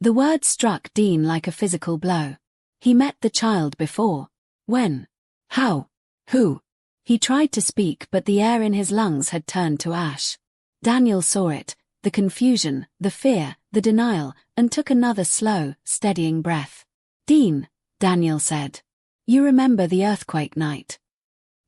The word struck Dean like a physical blow. He met the child before. When? How? Who? He tried to speak, but the air in his lungs had turned to ash. Daniel saw it, the confusion, the fear, the denial, and took another slow, steadying breath. "Dean," Daniel said. "You remember the earthquake night?"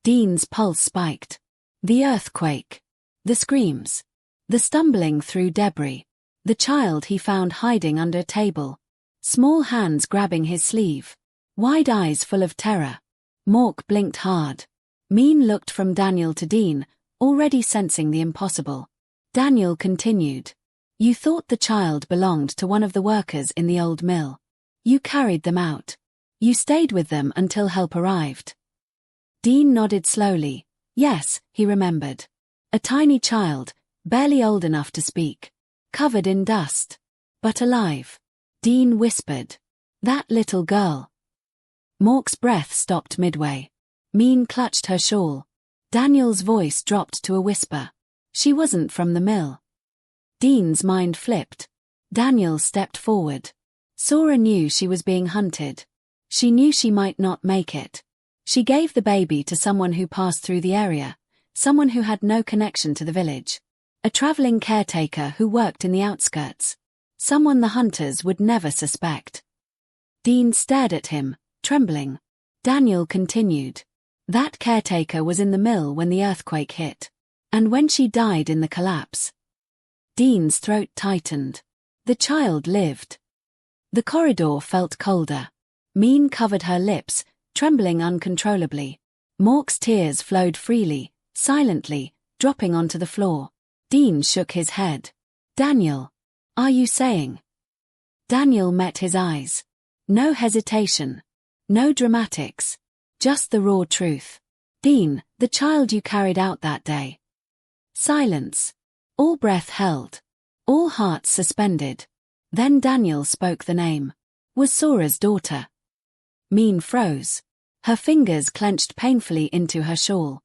Dean's pulse spiked. The earthquake. The screams. The stumbling through debris. The child he found hiding under a table. Small hands grabbing his sleeve. Wide eyes full of terror. Mork blinked hard. Mean looked from Daniel to Dean, already sensing the impossible. Daniel continued. "You thought the child belonged to one of the workers in the old mill. You carried them out. You stayed with them until help arrived." Dean nodded slowly. Yes, he remembered. A tiny child, barely old enough to speak. Covered in dust. But alive. Dean whispered. "That little girl." Mork's breath stopped midway. Mean clutched her shawl. Daniel's voice dropped to a whisper. "She wasn't from the mill." Dean's mind flipped. Daniel stepped forward. Sora knew she was being hunted. She knew she might not make it. She gave the baby to someone who passed through the area, someone who had no connection to the village. A traveling caretaker who worked in the outskirts. Someone the hunters would never suspect. Dean stared at him, trembling. Daniel continued. "That caretaker was in the mill when the earthquake hit. And when she died in the collapse." Dean's throat tightened. The child lived. The corridor felt colder. Mean covered her lips, trembling uncontrollably. Mork's tears flowed freely, silently, dropping onto the floor. Dean shook his head. "Daniel, are you saying?" Daniel met his eyes. No hesitation. No dramatics. Just the raw truth. "Dean, the child you carried out that day." Silence. All breath held. All hearts suspended. Then Daniel spoke the name. Was Sora's daughter. Mean froze. Her fingers clenched painfully into her shawl.